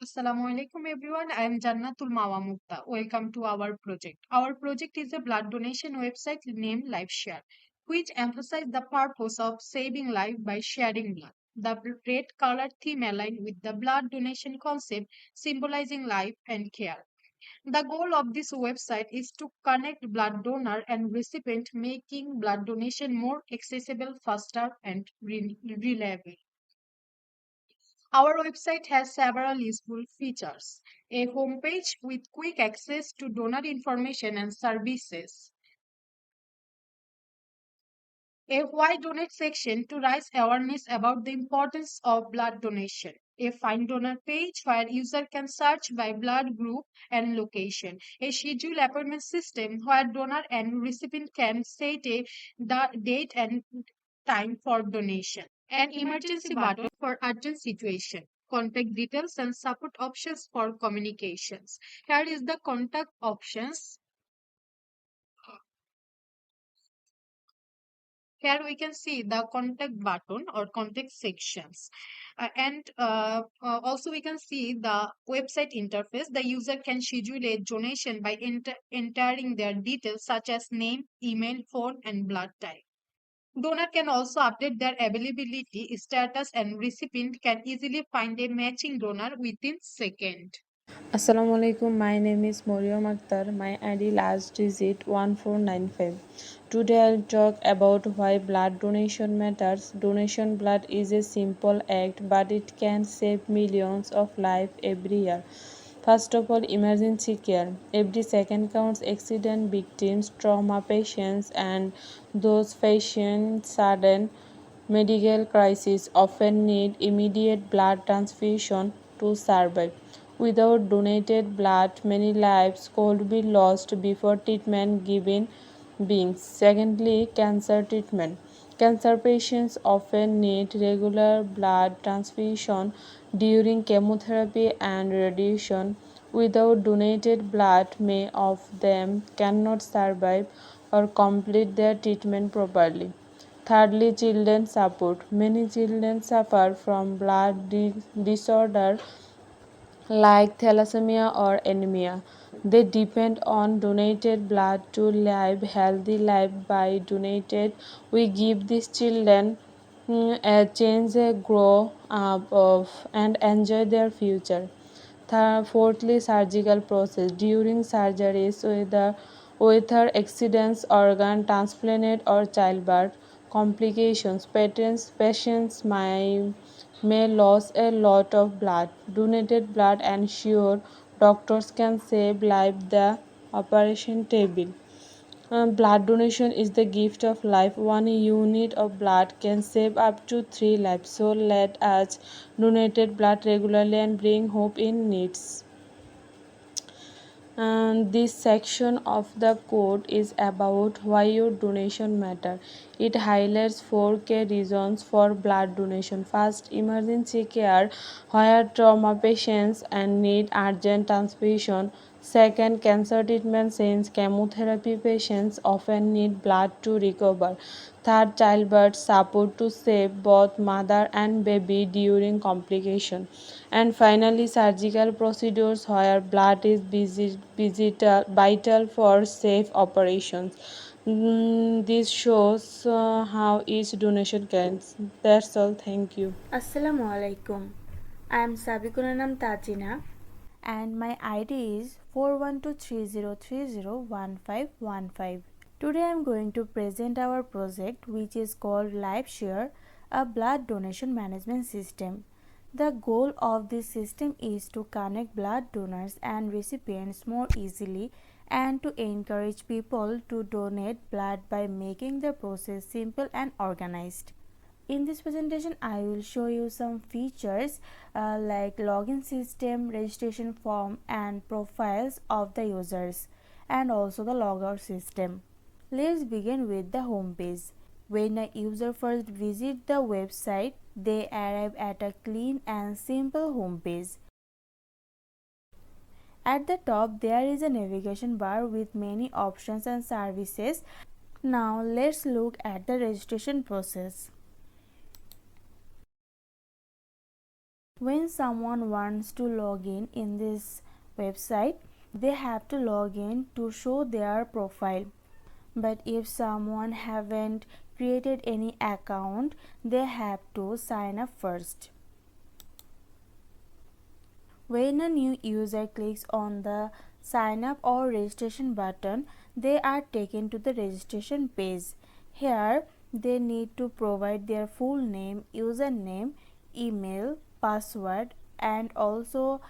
Assalamualaikum everyone. I am Jannatul Mukta. Welcome to our project. Our project is a blood donation website named LifeShare, which emphasizes the purpose of saving life by sharing blood. The red color theme aligned with the blood donation concept, symbolizing life and care. The goal of this website is to connect blood donor and recipient, making blood donation more accessible, faster, and reliable. Our website has several useful features. A homepage with quick access to donor information and services. A why donate section to raise awareness about the importance of blood donation. A find donor page where user can search by blood group and location. A schedule appointment system where donor and recipient can set a date and time for donation. An emergency button for urgent situation. Contact details and support options for communications. Here is the contact options. Here we can see the contact button or contact sections. And also we can see the website interface. The user can schedule a donation by entering their details such as name, email, phone, and blood type. Donor can also update their availability status and recipient can easily find a matching donor within seconds. Assalamualaikum. My name is Morion Akter. My ID last digit 1495. Today I'll talk about why blood donation matters. Donation blood is a simple act, but it can save millions of lives every year. First of all, emergency care. Every second counts. Accident victims, trauma patients, and those facing sudden medical crises often need immediate blood transfusion to survive. Without donated blood, many lives could be lost before treatment given beings. Secondly, cancer treatment. Cancer patients often need regular blood transfusion during chemotherapy and radiation. Without donated blood, many of them cannot survive or complete their treatment properly. Thirdly, children support. Many children suffer from blood disorder like thalassemia or anemia. They depend on donated blood to live healthy life. By donated, we give these children a chance to grow up and enjoy their future. Fourthly, surgical process. During surgeries, whether accidents, organ transplant, or childbirth complications, patients may lose a lot of blood. Donated blood ensure doctors can save lives the operation table. Blood donation is the gift of life. One unit of blood can save up to three lives. So let us donate blood regularly and bring hope in needs. And this section of the code is about why your donation matter. It highlights 4 key reasons for blood donation. First, emergency care, where trauma patients and need urgent transfusion. Second, cancer treatment, since chemotherapy patients often need blood to recover. Third, childbirth support to save both mother and baby during complication. And finally, surgical procedures where blood is vital for safe operations. This shows how each donation counts. That's all. Thank you. Assalamu alaikum. I am Sabikun Enam Tazina and my ID is 412303011515. Today I am going to present our project which is called LifeShare, a blood donation management system. The goal of this system is to connect blood donors and recipients more easily and to encourage people to donate blood by making the process simple and organized. In this presentation I will show you some features like login system, registration form and profiles of the users, and also the logout system. Let's begin with the home page. When a user first visits the website, they arrive at a clean and simple home page. At the top there is a navigation bar with many options and services. Now let's look at the registration process. When someone wants to log in this website, they have to log in to show their profile. But if someone haven't created any account, they have to sign up first. When a new user clicks on the sign up or registration button, they are taken to the registration page. Here they need to provide their full name, username, email, password, and also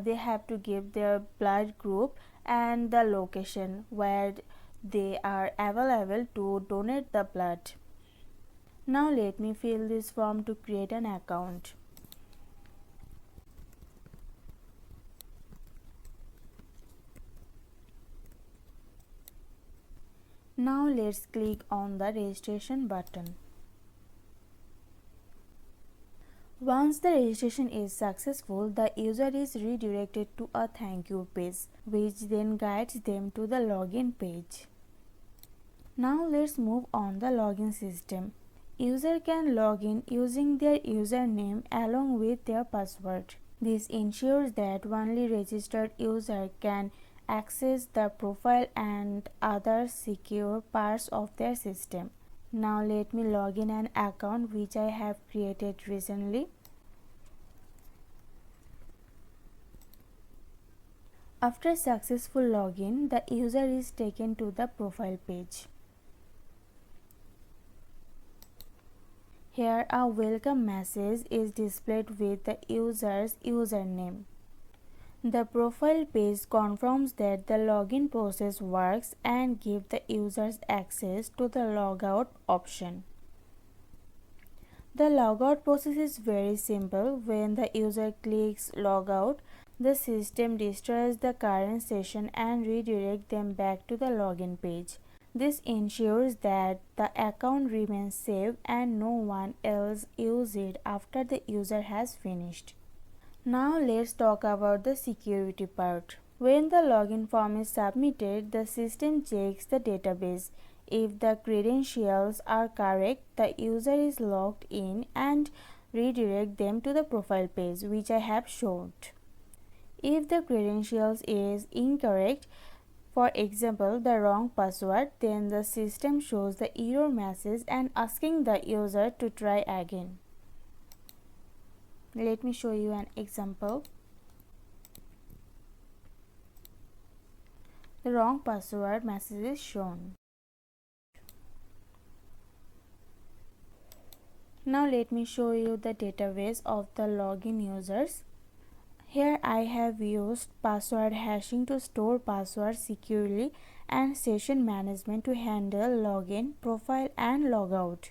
they have to give their blood group and the location where they are available to donate the blood. Now let me fill this form to create an account. Now let's click on the registration button. Once the registration is successful, the user is redirected to a thank you page, which then guides them to the login page. Now let's move on the login system. User can log in using their username along with their password. This ensures that only registered user can access the profile and other secure parts of their system. Now let me log in an account which I have created recently. After successful login, the user is taken to the profile page. Here a welcome message is displayed with the user's username. The profile page confirms that the login process works and gives the users access to the logout option. The logout process is very simple. When the user clicks logout, the system destroys the current session and redirects them back to the login page. This ensures that the account remains safe and no one else uses it after the user has finished. Now let's talk about the security part. When the login form is submitted, the system checks the database. If the credentials are correct, the user is logged in and redirect them to the profile page which I have shown. If the credentials is incorrect, for example the wrong password, then the system shows the error message and asking the user to try again. Let me show you an example. The wrong password message is shown. Now let me show you the database of the login users. Here I have used password hashing to store passwords securely and session management to handle login, profile and logout.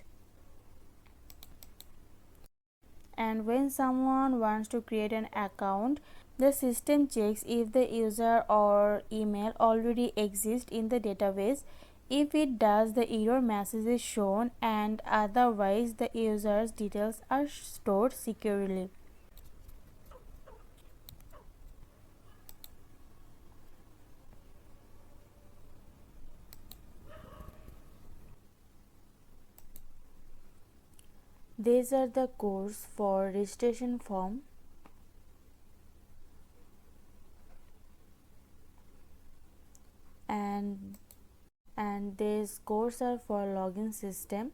And when someone wants to create an account, the system checks if the user or email already exists in the database. If it does, the error message is shown, and otherwise the user's details are stored securely. These are the codes for registration form. And these codes are for login system,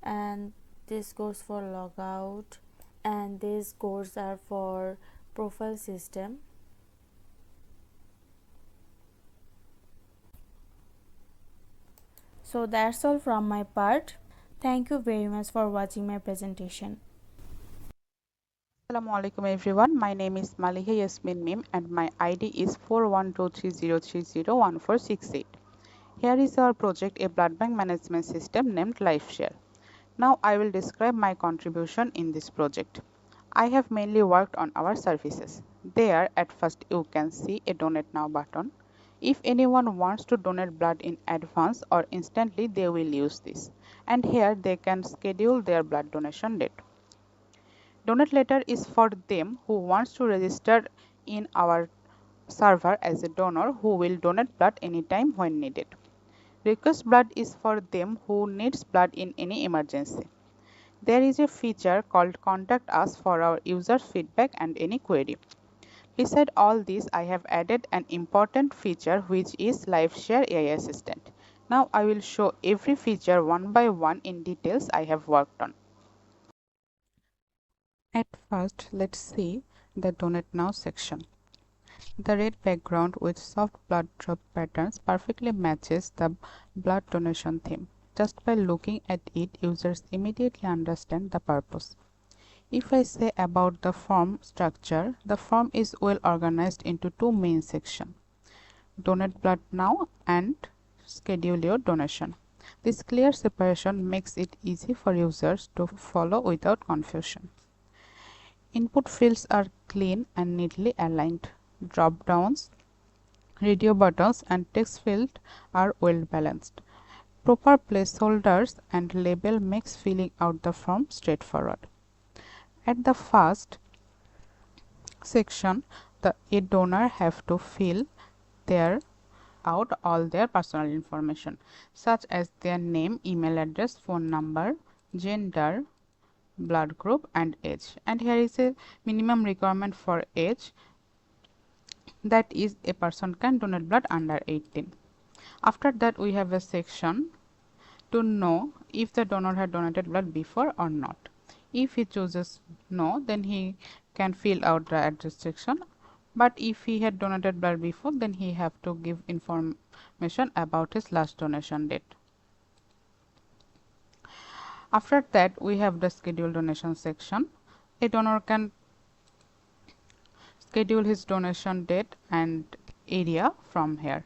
and this codes for logout, and these codes are for profile system. So that's all from my part. Thank you very much for watching my presentation. Assalamu alaikum everyone. My name is Maliha Yasmin Mim and my ID is 4123030146. Here is our project, a blood bank management system named LifeShare. Now I will describe my contribution in this project. I have mainly worked on our services. There at first you can see a donate now button. If anyone wants to donate blood in advance or instantly, they will use this. And here they can schedule their blood donation date. Donate letter is for them who wants to register in our server as a donor who will donate blood anytime when needed. Request blood is for them who needs blood in any emergency. There is a feature called Contact Us for our users' feedback and any query. Beside all this, I have added an important feature which is LifeShare AI Assistant. Now I will show every feature one by one in details I have worked on. At first, let's see the Donate Now section. The red background with soft blood drop patterns perfectly matches the blood donation theme. Just by looking at it, users immediately understand the purpose. If I say about the form structure, the form is well organized into two main sections: Donate Blood Now and Schedule Your Donation. This clear separation makes it easy for users to follow without confusion. Input fields are clean and neatly aligned. Drop-downs, radio buttons and text fields are well balanced. Proper placeholders and label makes filling out the form straightforward. At the first section, a donor have to fill out all their personal information such as their name, email address, phone number, gender, blood group and age. And here is a minimum requirement for age, that is a person can donate blood under 18. After that we have a section to know if the donor had donated blood before or not. If he chooses no, then he can fill out the address section, but if he had donated blood before, then he have to give information about his last donation date. After that we have the schedule donation section. A donor can schedule his donation date and area from here.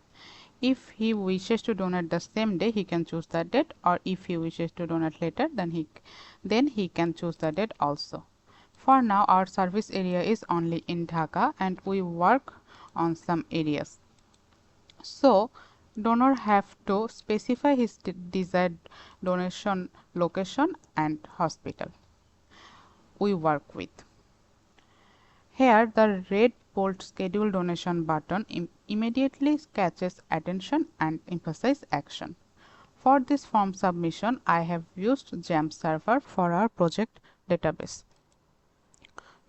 If he wishes to donate the same day, he can choose that date, or if he wishes to donate later, then he can choose the date also. For now our service area is only in Dhaka and we work on some areas. So donor have to specify his desired donation location and hospital we work with. Here the red bold schedule donation button immediately catches attention and emphasizes action. For this form submission, I have used JAM server for our project database.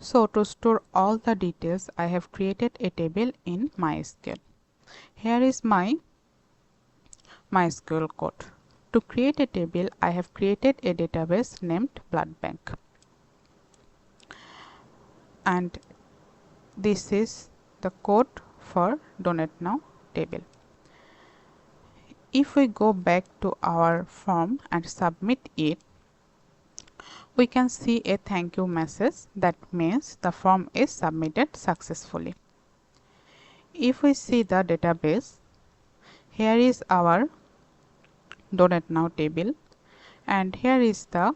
So to store all the details, I have created a table in MySQL. Here is my MySQL code. To create a table, I have created a database named Blood Bank. And this is the code for Donate Now table. If we go back to our form and submit it, we can see a thank you message. That means the form is submitted successfully. If we see the database, here is our Donate Now table and here is the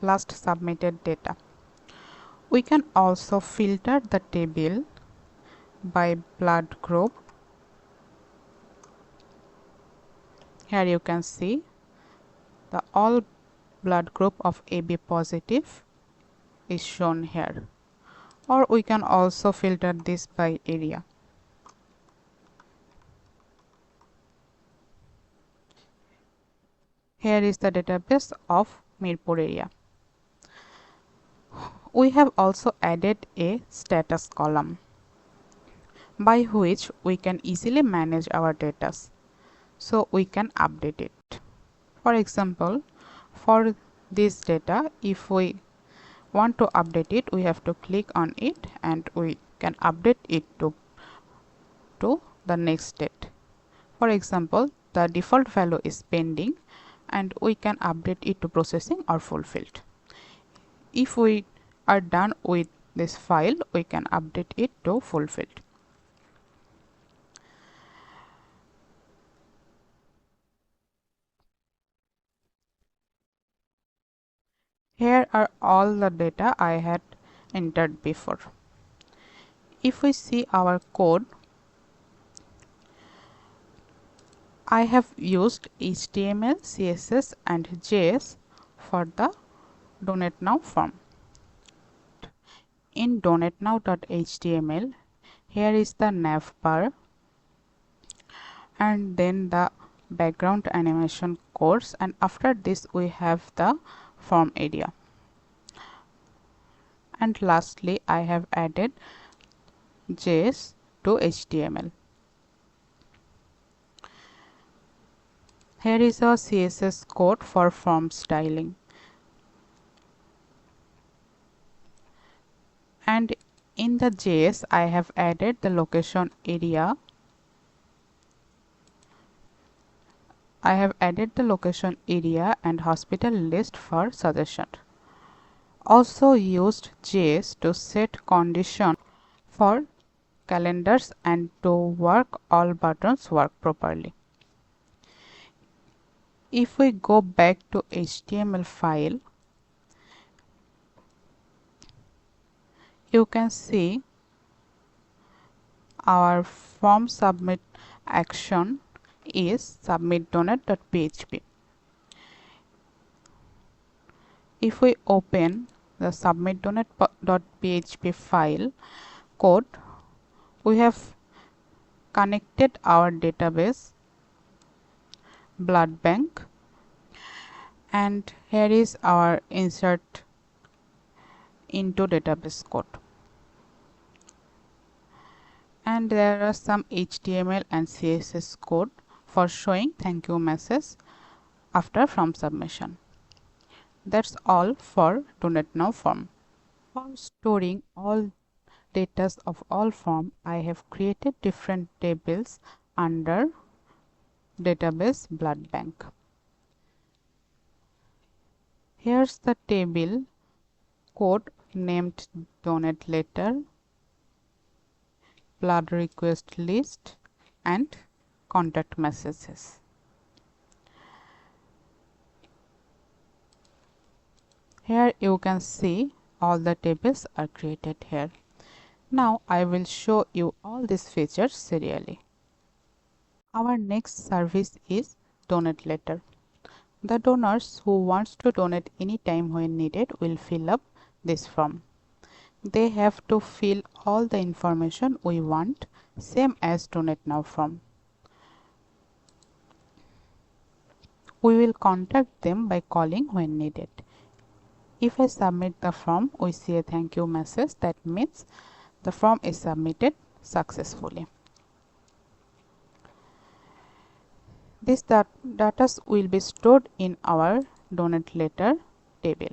last submitted data. We can also filter the table by blood group. Here you can see the all blood group of AB positive is shown here, or we can also filter this by area. Here is the database of Mirpur area. We have also added a status column by which we can easily manage our data, so we can update it. For example, for this data, if we want to update it, we have to click on it and we can update it to the next date. For example, the default value is pending and we can update it to processing or fulfilled. If we are done with this file, we can update it to fulfilled. Here are all the data I had entered before. If we see our code, I have used HTML, CSS and JS for the Donate Now form. In donatenow.html, here is the nav bar and then the background animation codes, and after this we have the form area. And lastly, I have added JS to HTML. Here is a CSS code for form styling. And in the JS, I have added the location area. I have added the location area and hospital list for suggestion. Also used JS to set condition for calendars and to work all buttons work properly. If we go back to HTML file, you can see our form submit action is submit.donate.php. If we open the submit.donate.php file code, we have connected our database blood bank, and here is our insert into database code, and there are some HTML and CSS code for showing thank you message after form submission. That's all for Donate Now form. For storing all data of all form, I have created different tables under database blood bank. Here's the table code named donate letter, blood request list, and contact messages. Here you can see all the tables are created here. Now I will show you all these features serially. Our next service is donate letter. The donors who wants to donate anytime when needed will fill up this form. They have to fill all the information we want, same as Donate Now form. We will contact them by calling when needed. If I submit the form, we see a thank you message. That means the form is submitted successfully. This data will be stored in our donate letter table.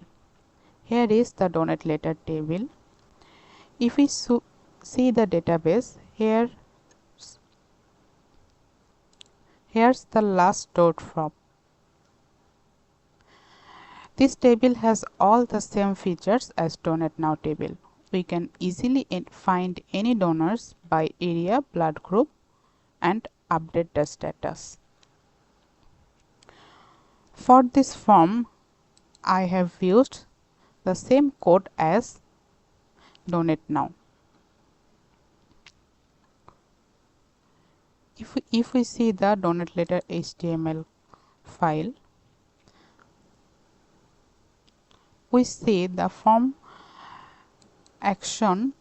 Here is the donate letter table. If we see the database, here's the last stored form. This table has all the same features as Donate Now table. We can easily find any donors by area, blood group, and update the status. For this form, I have used the same code as Donate Now. If we see the donate letter HTML file, we see the form action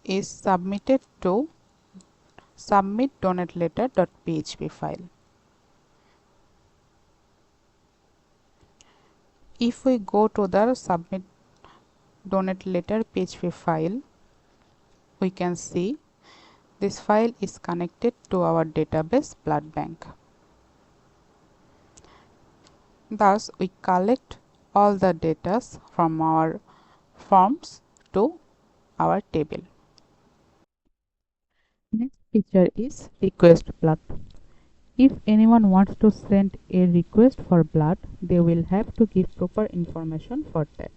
is submitted to submit.donateletter.php file. If we go to the submit donate letter PHP file, we can see this file is connected to our database blood bank. Thus, we collect all the data from our forms to our table. Next feature is request blood. If anyone wants to send a request for blood, they will have to give proper information for that.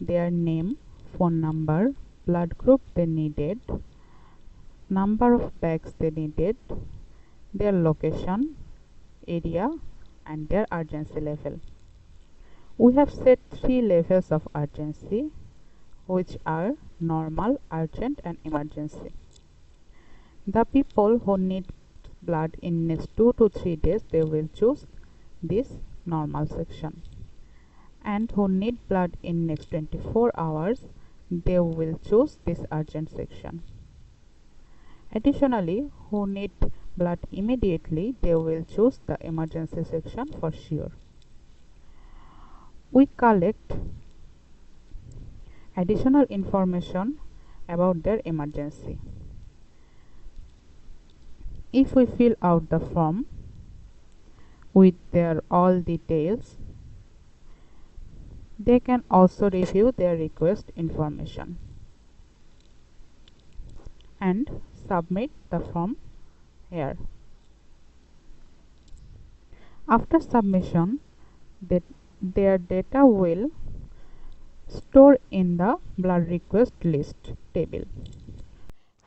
Their name, phone number, blood group they needed, number of bags they needed, their location, area, and their urgency level. We have set 3 levels of urgency, which are normal, urgent, and emergency. The people who need blood in next 2 to 3 days, they will choose this normal section, and who need blood in next 24 hours, they will choose this urgent section. Additionally, who need blood immediately, they will choose the emergency section for sure. We collect additional information about their emergency. If we fill out the form with their all details, they can also review their request information and submit the form here. After submission, their data will store in the blood request list table.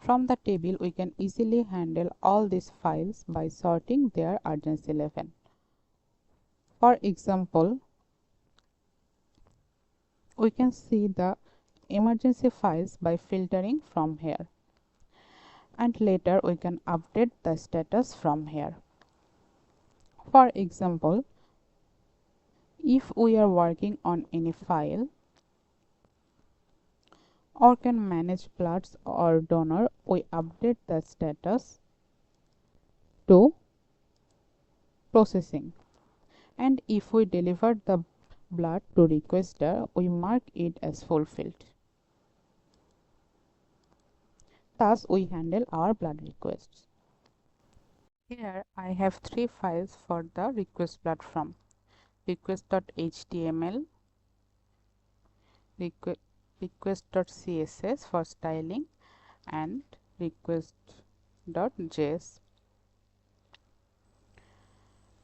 From the table, we can easily handle all these files by sorting their urgency level. For example, we can see the emergency files by filtering from here, and later we can update the status from here. For example, if we are working on any file or can manage bloods or donor, we update the status to processing, and if we deliver the blood to requester, we mark it as fulfilled. Thus we handle our blood requests. Here I have 3 files for the request blood from: request.html, request.css for styling, and request.js.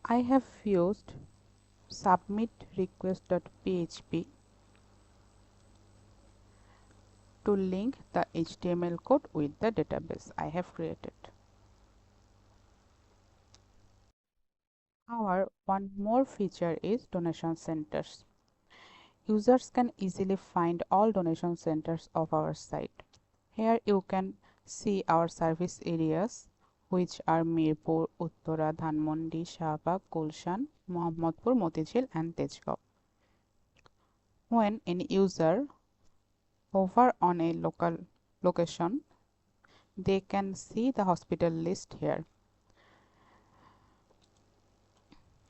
I have used submit request.php to link the HTML code with the database I have created. Our one more feature is donation centers. Users can easily find all donation centers of our site. Here you can see our service areas, which are Mirpur, Uttara, Dhanmondi, Shahbag, Gulshan, Mohammadpur, Motizhil and Tejgaon. When any user hover on a local location, they can see the hospital list here.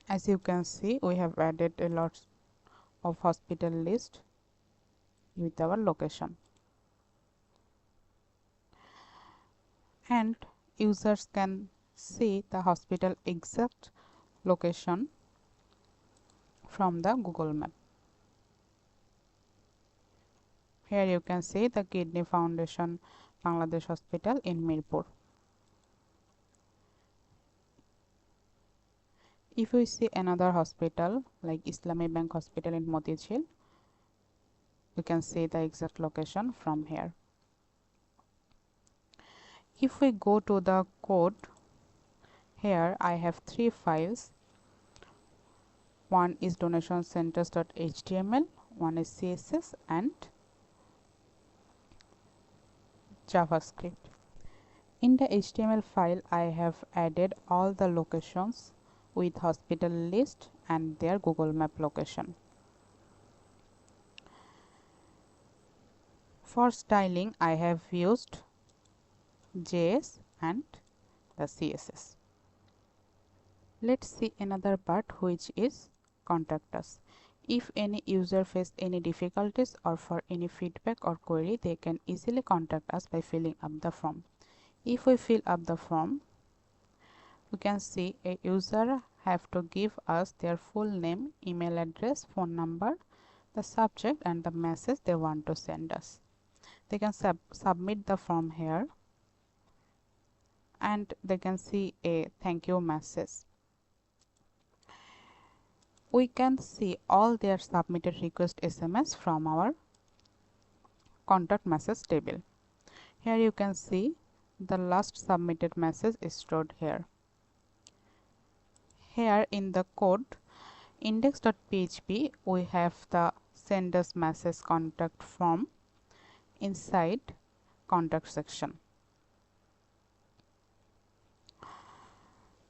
As you can see, we have added a lot of hospital list with our location, and users can see the hospital exact location from the Google map. Here you can see the Kidney Foundation Bangladesh Hospital in Mirpur. If we see another hospital like Islami Bank Hospital in Motizhil, we can see the exact location from here. If we go to the code, here I have 3 files. One is donationscenters.html, one is CSS and JavaScript. In the HTML file, I have added all the locations with hospital list and their Google Map location. For styling, I have used JS and the CSS. Let's see another part, which is contact us. If any user face any difficulties or for any feedback or query, they can easily contact us by filling up the form. If we fill up the form, we can see a user have to give us their full name, email address, phone number, the subject and the message they want to send us. They can submit the form here, and they can see a thank you message. We can see all their submitted request SMS from our contact message table. Here you can see the last submitted message is stored here. Here in the code index.php, we have the send us message contact form inside contact section,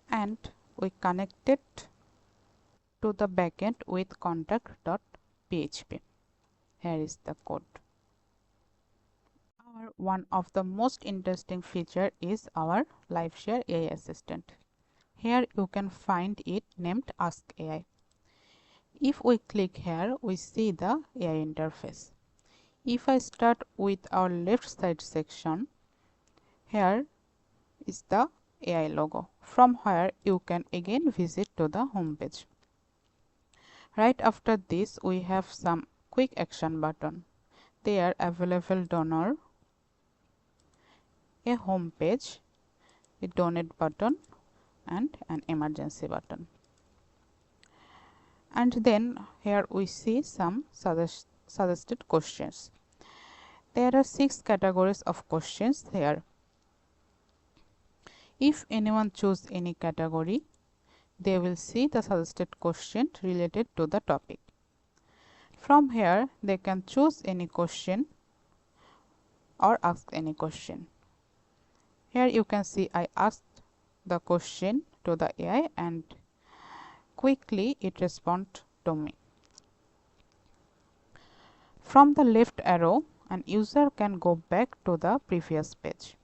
and we connected to the backend with contact.php. Here is the code. Our one of the most interesting feature is our LifeShare AI assistant. Here you can find it named Ask AI. If we click here, we see the AI interface. If I start with our left side section, here is the AI logo, from where you can again visit to the home page. Right after this, we have some quick action button. They are available donor, a home page, a donate button, and an emergency button. And then here we see some suggested questions. There are 6 categories of questions here. If anyone choose any category, they will see the suggested question related to the topic. From here, they can choose any question or ask any question. Here you can see I asked the question to the AI and quickly it responds to me. From the left arrow, an user can go back to the previous page.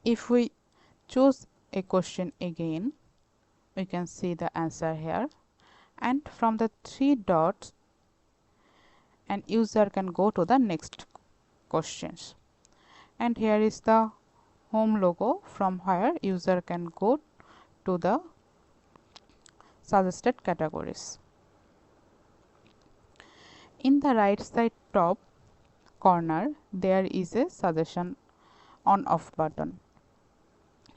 If we choose a question again, we can see the answer here, and from the 3 dots an user can go to the next questions. And here is the home logo, from where user can go to the suggested categories. In the right side top corner, there is a suggestion on off button.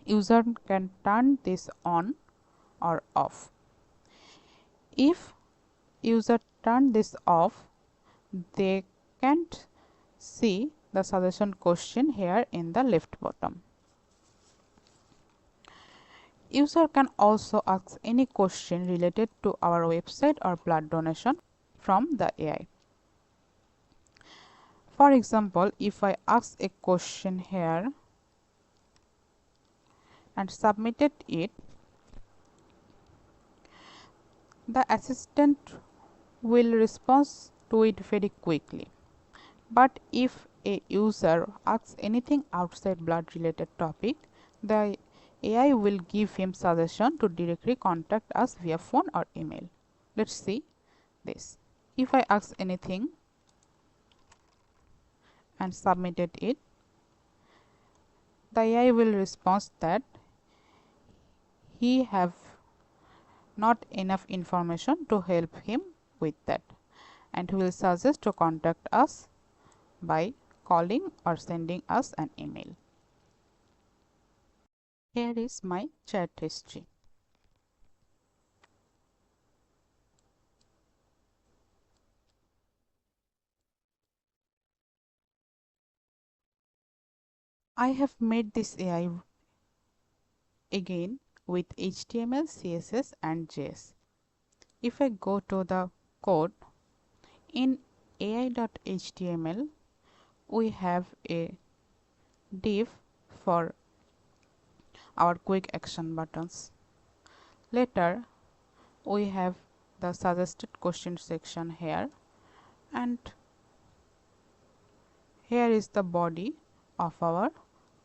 User can turn this on or off. If user turn this off, they can't see the suggestion question here in the left bottom. User can also ask any question related to our website or blood donation from the AI. For example, if I ask a question here and submitted it, the assistant will respond to it very quickly. But if a user asks anything outside blood related topic, the AI will give him suggestion to directly contact us via phone or email. Let's see this. If I ask anything and submitted it, the AI will respond that he have not enough information to help him with that, and he will suggest to contact us by calling or sending us an email. Here is my chat history. I have made this AI again with HTML, CSS and JS. If I go to the code, in ai.html we have a div for our quick action buttons. Later we have the suggested question section here, and here is the body of our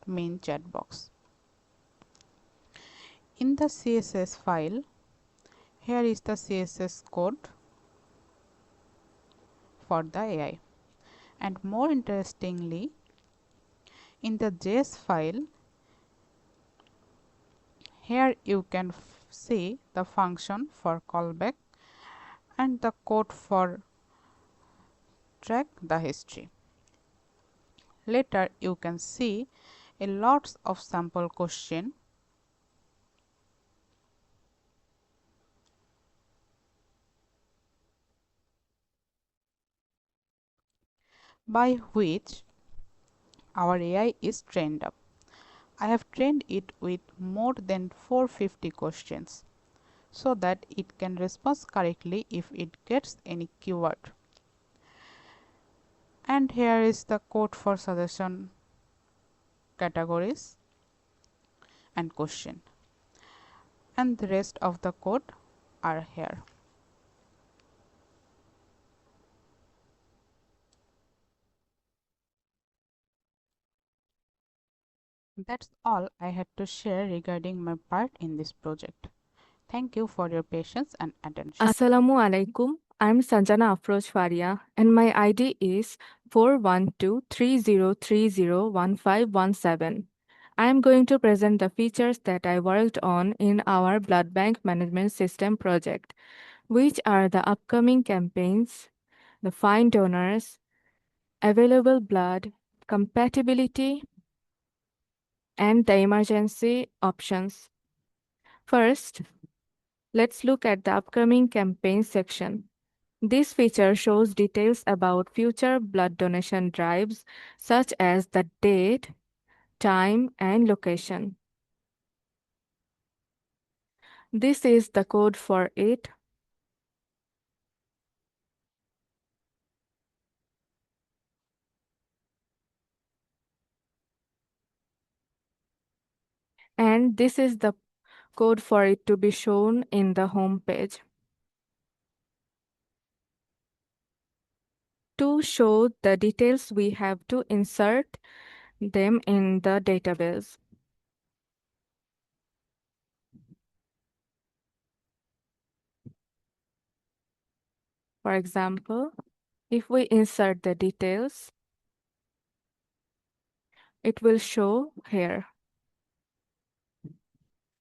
main chat box. In the CSS file, here is the CSS code for the AI, and more interestingly, in the JS file, here you can see the function for callback and the code for track the history. Later you can see a lots of sample question by which our AI is trained up. I have trained it with more than 450 questions so that it can respond correctly if it gets any keyword. And here is the code for suggestion categories and question, and the rest of the code are here. That's all I had to share regarding my part in this project. Thank you for your patience and attention. Assalamu alaikum. I'm Sanjana Afroz Faria and my ID is 41230301517. I am going to present the features that I worked on in our blood bank management system project, which are the upcoming campaigns, the find donors, available blood, compatibility, and the emergency options. First, let's look at the upcoming campaign section. This feature shows details about future blood donation drives, such as the date, time, and location. This is the code for it, and this is the code for it to be shown in the home page. To show the details, we have to insert them in the database. For example, if we insert the details, it will show here.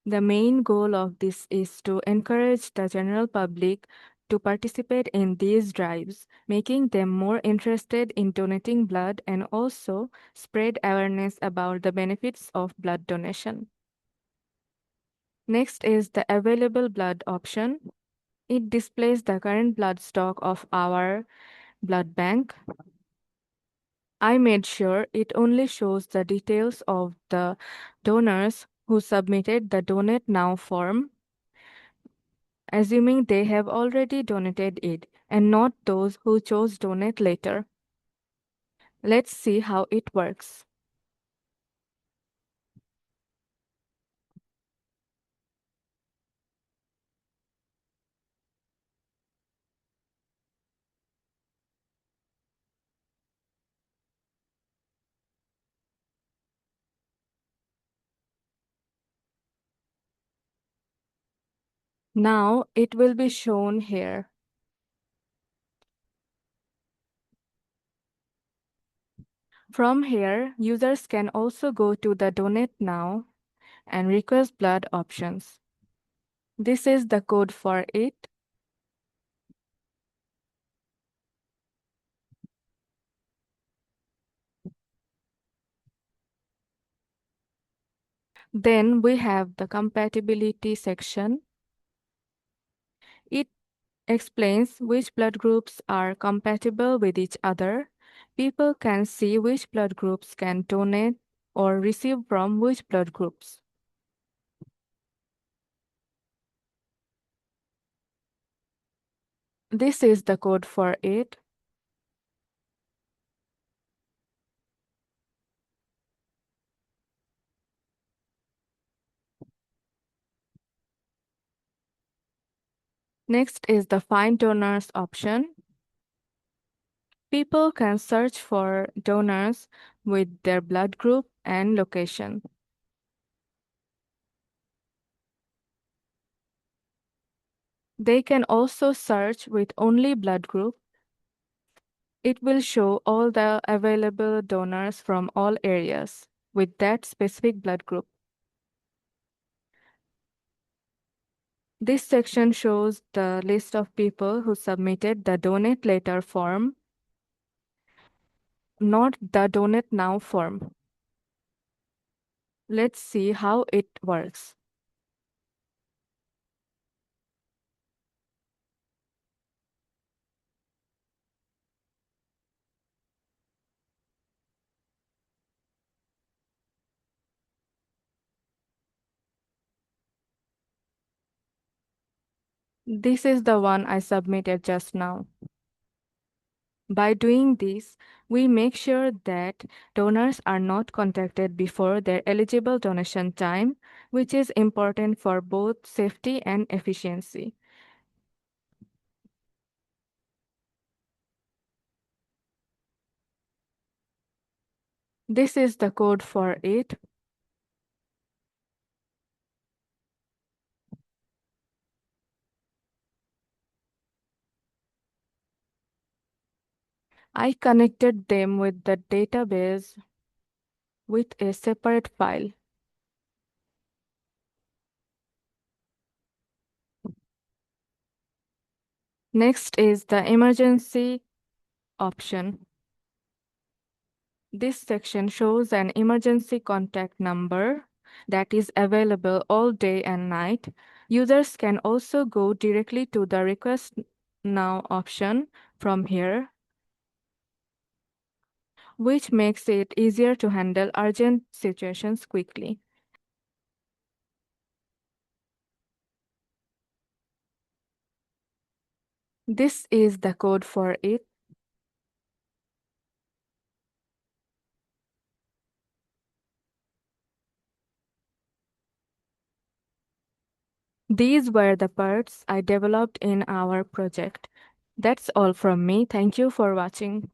The main goal of this is to encourage the general public to participate in these drives, making them more interested in donating blood and also spread awareness about the benefits of blood donation. Next is the available blood option. It displays the current blood stock of our blood bank. I made sure it only shows the details of the donors who submitted the Donate Now form, assuming they have already donated it, and not those who chose Donate later. Let's see how it works. Now it will be shown here. From here, users can also go to the Donate Now and request blood options. This is the code for it. Then we have the compatibility section. It explains which blood groups are compatible with each other. People can see which blood groups can donate or receive from which blood groups. This is the code for it. Next is the Find Donors option. People can search for donors with their blood group and location. They can also search with only blood group. It will show all the available donors from all areas with that specific blood group. This section shows the list of people who submitted the Donate Later form, not the Donate Now form. Let's see how it works. This is the one I submitted just now. By doing this, we make sure that donors are not contacted before their eligible donation time, which is important for both safety and efficiency. This is the code for it. I connected them with the database with a separate file. Next is the emergency option. This section shows an emergency contact number that is available all day and night. Users can also go directly to the Request Now option from here, which makes it easier to handle urgent situations quickly. This is the code for it. These were the parts I developed in our project. That's all from me. Thank you for watching.